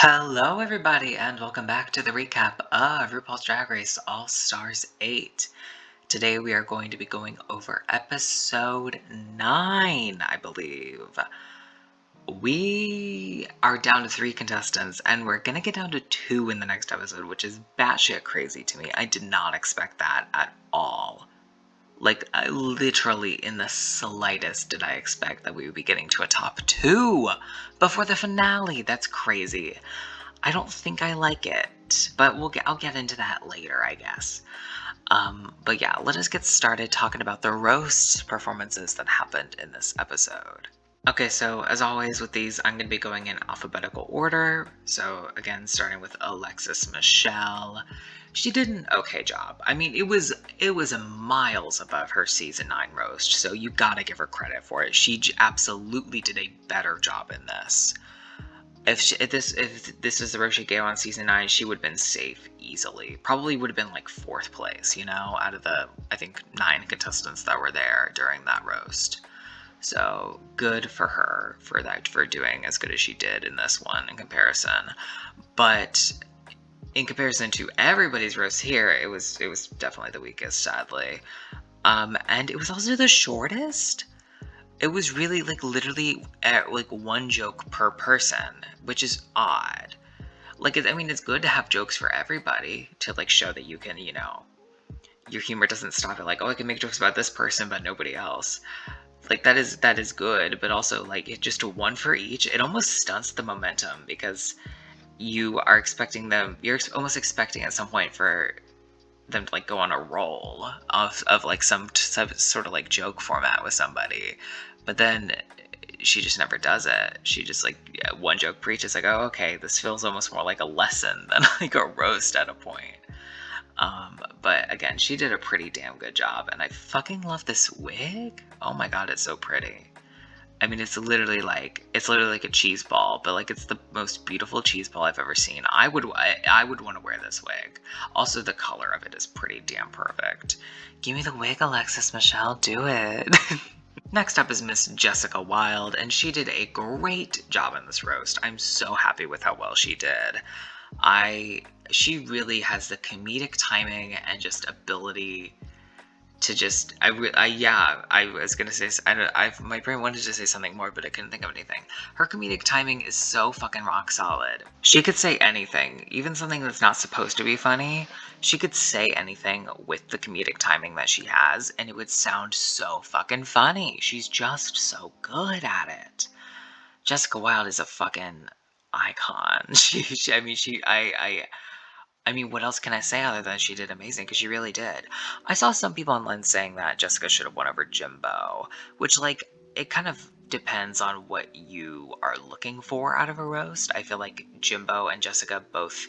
Hello, everybody, and welcome back to the recap of RuPaul's Drag Race All Stars 8. Today, we are going to be going over episode 9, I believe. We are down to 3 contestants, and we're gonna get down to 2 in the next episode, which is batshit crazy to me. I did not expect that at all. Like, literally in the slightest did I expect that we would be getting to a top 2 before the finale. That's crazy. I don't think I like it, but I'll get into that later, I guess. But yeah, let us get started talking about the roast performances that happened in this episode. Okay, so as always with these, I'm going to be going in alphabetical order. So again, starting with Alexis Michelle. She did an okay job. I mean, it was miles above her season 9 roast, so you gotta give her credit for it. She absolutely did a better job in this. If this is the roast she gave on season 9, she would have been safe easily. Probably would have been like 4th place, you know, out of the, I think, 9 contestants that were there during that roast. So good for her for doing as good as she did in this one in comparison. But in comparison to everybody's roast here, it was definitely the weakest, sadly. And it was also the shortest. It was really like literally like 1 joke per person, which is odd. Like, I mean, it's good to have jokes for everybody to like show that you can, you know, your humor doesn't stop at like, oh, I can make jokes about this person but nobody else. Like that is good, but also like it just 1 for each. It almost stunts the momentum because you're almost expecting at some point for them to like go on a roll of like some sort of like joke format with somebody, but then she just never does it. She just like 1 joke per each. It's like, oh, okay, this feels almost more like a lesson than like a roast at a point. But again, she did a pretty damn good job, and I fucking love this wig. Oh my god, it's so pretty. I mean, it's literally like a cheese ball, but like it's the most beautiful cheese ball I've ever seen. I would want to wear this wig. Also, the color of it is pretty damn perfect. Give me the wig, Alexis Michelle, do it. Next up is Miss Jessica Wilde, and she did a great job in this roast. I'm so happy with how well she did. She really has the comedic timing and just ability to just I was gonna say my brain wanted to say something more, but I couldn't think of anything. Her comedic timing is so fucking rock solid. She could say anything, even something that's not supposed to be funny. She could say anything with the comedic timing that she has, and it would sound so fucking funny. She's just so good at it. Jessica Wilde is a fucking icon. I mean, what else can I say other than she did amazing? Because she really did. I saw some people online saying that Jessica should have won over Jimbo, which, like, it kind of depends on what you are looking for out of a roast. I feel like Jimbo and Jessica both,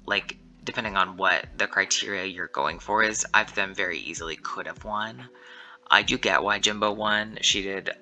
like, depending on what the criteria you're going for is, either of them very easily could have won. I do get why Jimbo won.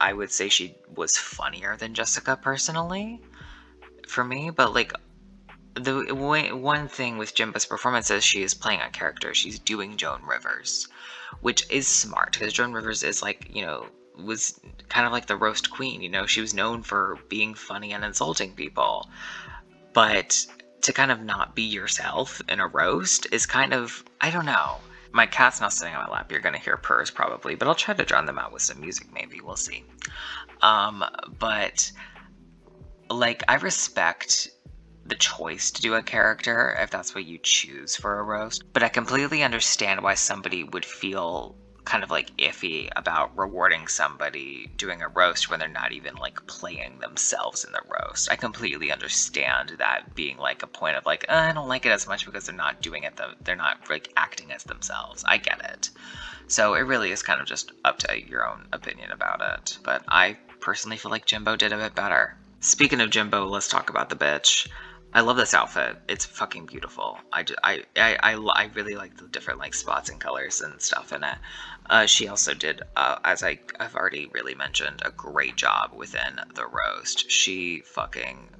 I would say she was funnier than Jessica personally, for me, but, like, the one thing with Jimba's performance is she is playing a character. She's doing Joan Rivers, which is smart because Joan Rivers is like, you know, was kind of like the roast queen. You know, she was known for being funny and insulting people, but to kind of not be yourself in a roast is kind of, I don't know. My cat's not sitting on my lap. You're gonna hear purrs probably, but I'll try to drown them out with some music. Maybe we'll see. But like I respect the choice to do a character if that's what you choose for a roast, but I completely understand why somebody would feel kind of like iffy about rewarding somebody doing a roast when they're not even like playing themselves in the roast. I completely understand that being like a point of like, I don't like it as much because they're not doing it, they're not like acting as themselves. I get it. So it really is kind of just up to your own opinion about it, but I personally feel like Jimbo did a bit better. Speaking of Jimbo, let's talk about the bitch. I love this outfit. It's fucking beautiful. I really like the different like spots and colors and stuff in it. She also did, as I've already really mentioned, a great job within the roast. She fucking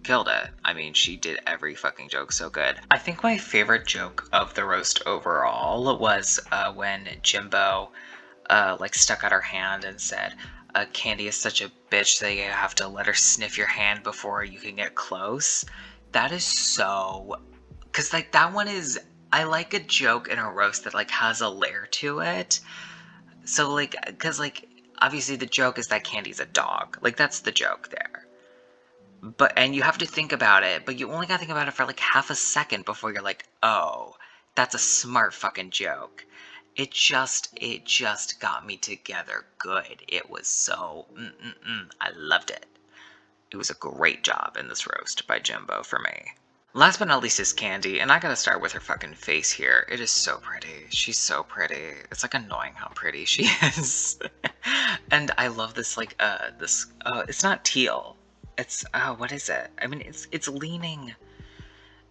killed it. I mean, she did every fucking joke so good. I think my favorite joke of the roast overall was when Jimbo like stuck out her hand and said, Candy is such a bitch that you have to let her sniff your hand before you can get close. That is so... Because, like, that one is... I like a joke in a roast that, like, has a layer to it. So, like, because, like, obviously the joke is that Candy's a dog. Like, that's the joke there. And you have to think about it, but you only gotta think about it for, like, half a second before you're like, oh, that's a smart fucking joke. It just got me together good. It was so, I loved it. It was a great job in this roast by Jimbo for me. Last but not least is Candy, and I gotta start with her fucking face here. It is so pretty. She's so pretty. It's like annoying how pretty she is. And I love this, like, it's not teal. It's, what is it? I mean, it's leaning...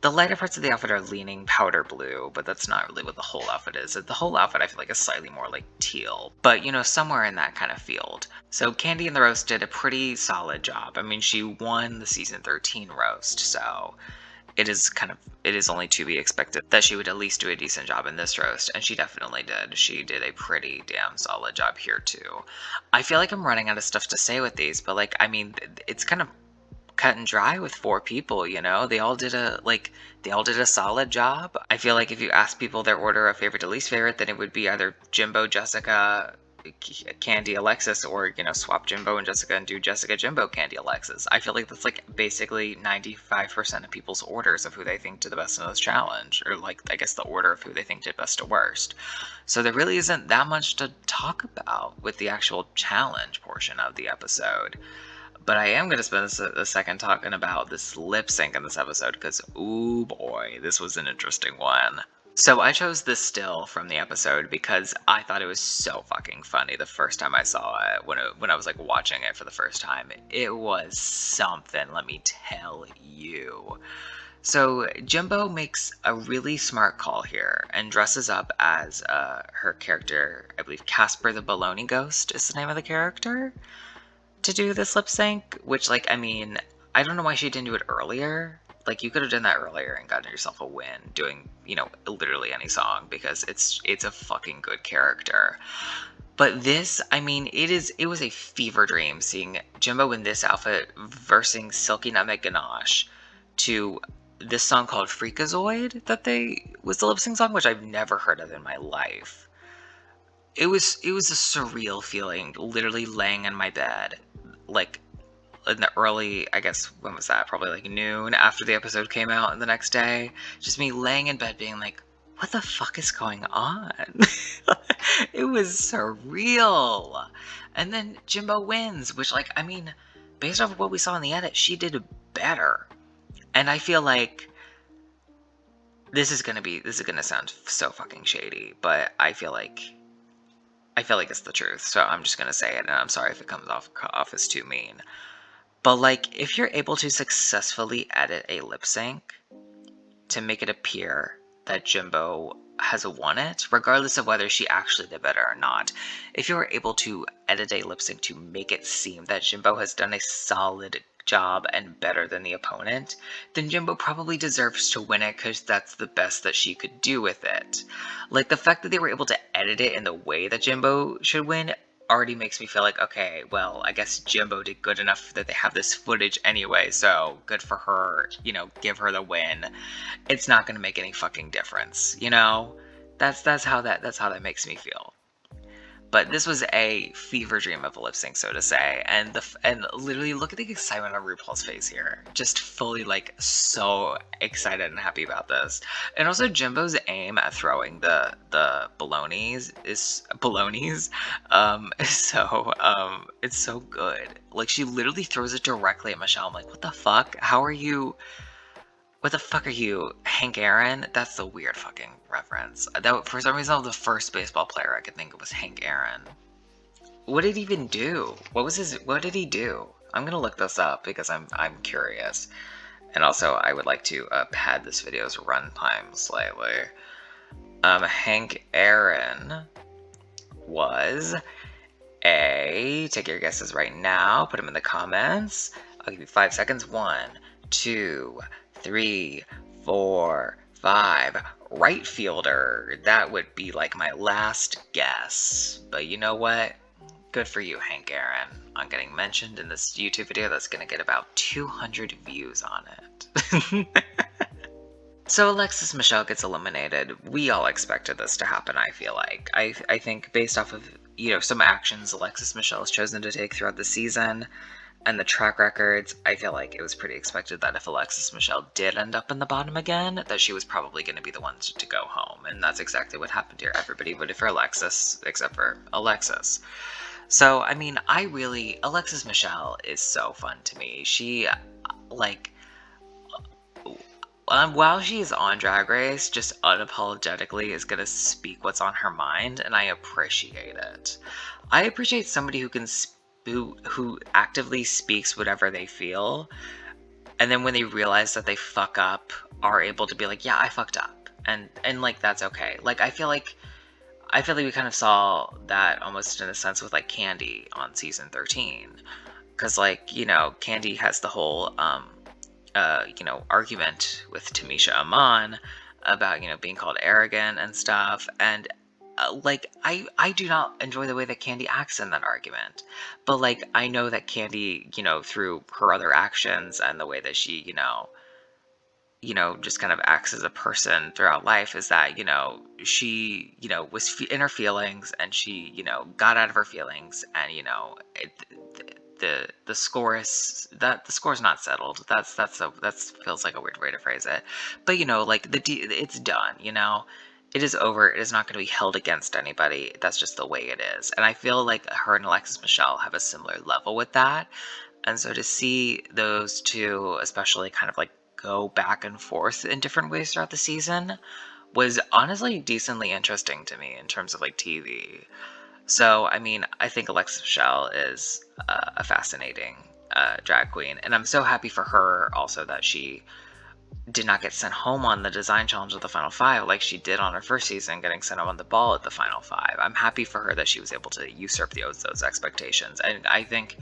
The lighter parts of the outfit are leaning powder blue, but that's not really what the whole outfit is. The whole outfit, I feel like, is slightly more like teal, but, you know, somewhere in that kind of field. So Candy in the roast did a pretty solid job. I mean, she won the season 13 roast, so it is only to be expected that she would at least do a decent job in this roast, and she definitely did. She did a pretty damn solid job here too. I feel like I'm running out of stuff to say with these, but, like, I mean, it's kind of cut and dry with 4 people, you know? They all did a solid job. I feel like if you ask people their order of favorite to least favorite, then it would be either Jimbo, Jessica, Candy, Alexis, or, you know, swap Jimbo and Jessica and do Jessica, Jimbo, Candy, Alexis. I feel like that's, like, basically 95% of people's orders of who they think did the best in this challenge, or, like, I guess the order of who they think did best to worst. So there really isn't that much to talk about with the actual challenge portion of the episode. But I am going to spend a second talking about this lip sync in this episode, because, ooh boy, this was an interesting one. So I chose this still from the episode because I thought it was so fucking funny the first time I saw it, when I was, like, watching it for the first time. It was something, let me tell you. So Jimbo makes a really smart call here and dresses up as her character, I believe Casper the Baloney Ghost is the name of the character, to do this lip sync, which, like, I mean, I don't know why she didn't do it earlier. Like, you could have done that earlier and gotten yourself a win doing, you know, literally any song, because it's a fucking good character. But this, I mean, it was a fever dream seeing Jimbo in this outfit versing Silky Nutmeg Ganache to this song called Freakazoid was the lip sync song, which I've never heard of in my life. It was a surreal feeling, literally laying in my bed, like, in the early, I guess, when was that? Probably, like, noon after the episode came out, and the next day, just me laying in bed being like, what the fuck is going on? It was surreal. And then Jimbo wins, which, like, I mean, based off of what we saw in the edit, she did better. And I feel like this is gonna sound so fucking shady, but I feel like it's the truth, so I'm just gonna say it, and I'm sorry if it comes off as too mean. But, like, if you're able to successfully edit a lip sync to make it appear that Jimbo has won it, regardless of whether she actually did better or not, if you are able to edit a lip sync to make it seem that Jimbo has done a solid job and better than the opponent, then Jimbo probably deserves to win it because that's the best that she could do with it. Like, the fact that they were able to edit it in the way that Jimbo should win already makes me feel like, okay, well, I guess Jimbo did good enough that they have this footage anyway, so good for her, you know, give her the win. It's not going to make any fucking difference, you know? That's how that makes me feel. But this was a fever dream of a lip sync, so to say, and literally look at the excitement on RuPaul's face here. Just fully, like, so excited and happy about this. And also Jimbo's aim at throwing the balonies is it's so good. Like, she literally throws it directly at Michelle. I'm like, what the fuck? What the fuck are you, Hank Aaron? That's the weird fucking reference. That, for some reason, the first baseball player I could think of was Hank Aaron. What did he even do? What did he do? I'm gonna look this up because I'm curious. And also, I would like to pad this video's runtime slightly. Hank Aaron was take your guesses right now, put them in the comments. I'll give you 5 seconds. 1, 2, 3, 4, 5. Right fielder. That would be like my last guess. But you know what? Good for you, Hank Aaron. on getting mentioned in this YouTube video that's going to get about 200 views on it. So Alexis Michelle gets eliminated. We all expected this to happen, I feel like. I think based off of, some actions Alexis Michelle has chosen to take throughout the season and the track records, I feel like it was pretty expected that if Alexis Michelle did end up in the bottom again, that she was probably going to be the one to go home. And that's exactly what happened here. Everybody voted for Alexis, except for Alexis. So, I mean, Alexis Michelle is so fun to me. She, while she's on Drag Race, just unapologetically is gonna speak what's on her mind, and I appreciate it. I appreciate somebody who actively speaks whatever they feel, and then when they realize that they fuck up, are able to be like, yeah, I fucked up, and like that's okay. Like I feel like we kind of saw that almost in a sense with like Candy on season 13, because Candy has the whole argument with Tamisha Aman about, being called arrogant and stuff. And I do not enjoy the way that Candy acts in that argument. But I know that Candy, through her other actions and the way that she, just kind of acts as a person throughout life is that, she, was in her feelings and she, got out of her feelings and, the score is the score's not settled. That feels like a weird way to phrase it. But it's done, It is over. It is not going to be held against anybody. That's just the way it is. And I feel like her and Alexis Michelle have a similar level with that. And so to see those two, especially kind of go back and forth in different ways throughout the season was honestly decently interesting to me in terms of TV. So, I mean, I think Alexis Michelle is a fascinating drag queen, and I'm so happy for her also that she did not get sent home on the design challenge of the final five like she did on her first season, getting sent home on the ball at the final five. I'm happy for her that she was able to usurp those expectations, and I think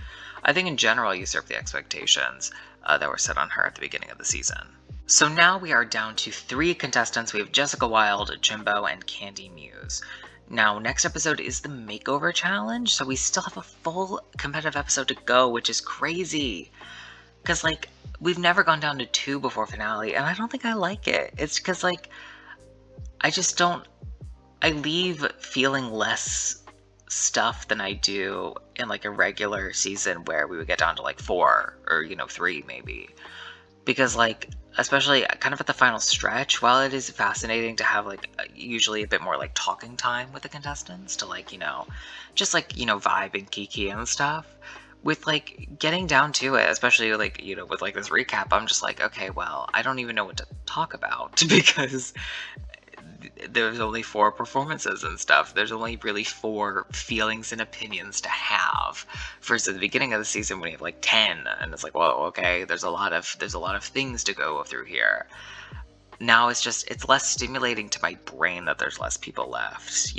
in general usurp the expectations that were set on her at the beginning of the season. So now we are down to 3 contestants. We have Jessica Wilde, Jimbo, and Candy Muse. Now, next episode is the Makeover Challenge, so we still have a full competitive episode to go, which is crazy. Because, we've never gone down to 2 before finale, and I don't think I like it. It's because, I leave feeling less stuff than I do in, a regular season where we would get down to, 4 or, 3 maybe. Because, especially kind of at the final stretch, while it is fascinating to have usually a bit more talking time with the contestants to just vibe and kiki and stuff, with getting down to it, especially with this recap, I'm just okay, well, I don't even know what to talk about because there's only 4 performances and stuff. There's only really 4 feelings and opinions to have. Versus at the beginning of the season when you have 10, and it's whoa, okay, there's a lot of things to go through here. Now it's less stimulating to my brain that there's less people left,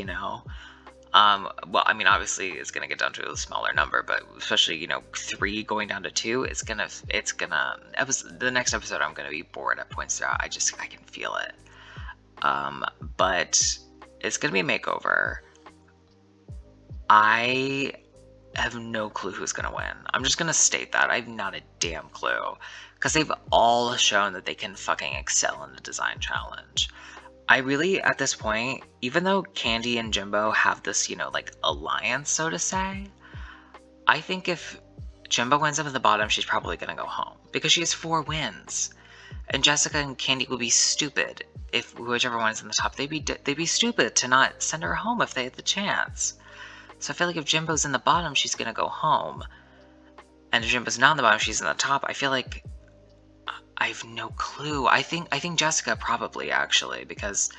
well, I mean, obviously it's gonna get down to a smaller number, but especially 3 going down to 2, the next episode I'm gonna be bored at points throughout. I can feel it. But it's gonna be a makeover. I have no clue who's gonna win. I'm just gonna state that. I have not a damn clue. Because they've all shown that they can fucking excel in the design challenge. I really, at this point, even though Candy and Jimbo have this, alliance, so to say, I think if Jimbo ends up at the bottom, she's probably gonna go home. Because she has 4 wins. And Jessica and Candy would be stupid if whichever one is in the top. They'd be stupid to not send her home if they had the chance. So I feel like if Jimbo's in the bottom, she's gonna go home. And if Jimbo's not in the bottom, she's in the top. I feel like I have no clue. I think Jessica probably, actually, because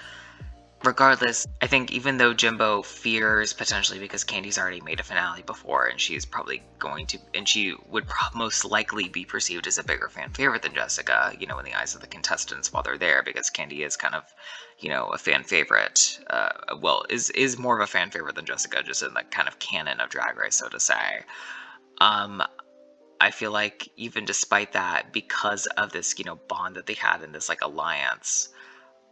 regardless, I think even though Jimbo fears potentially because Candy's already made a finale before and she's probably going to, and she would most likely be perceived as a bigger fan favorite than Jessica, in the eyes of the contestants while they're there, because Candy is kind of, a fan favorite, is more of a fan favorite than Jessica, just in the kind of canon of Drag Race, so to say. I feel like even despite that, because of this, bond that they had in this, alliance,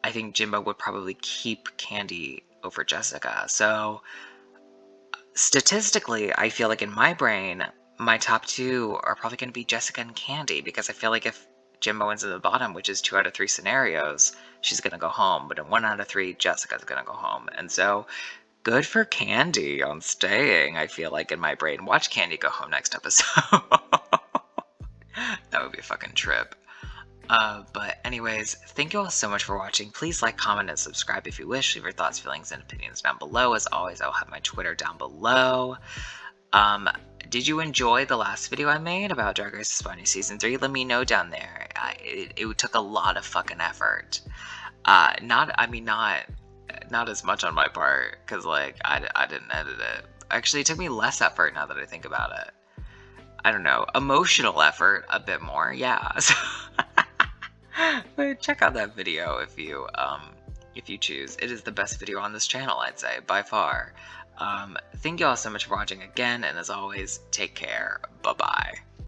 I think Jimbo would probably keep Candy over Jessica. So statistically, I feel like in my brain, my top 2 are probably going to be Jessica and Candy, because I feel like if Jimbo wins at the bottom, which is 2 out of 3 scenarios, she's going to go home. But in 1 out of 3, Jessica's going to go home. And so, good for Candy on staying, I feel like, in my brain. Watch Candy go home next episode. That would be a fucking trip. But anyways, thank you all so much for watching. Please like, comment, and subscribe if you wish. Leave your thoughts, feelings, and opinions down below. As always, I'll have my Twitter down below. Did you enjoy the last video I made about Drag Race España Season 3? Let me know down there. It took a lot of fucking effort. Not as much on my part, because, like, I didn't edit it. Actually, it took me less effort now that I think about it. I don't know. Emotional effort, a bit more, yeah. But check out that video if you choose. It is the best video on this channel, I'd say, by far. Thank you all so much for watching again, and as always, take care. Bye-bye.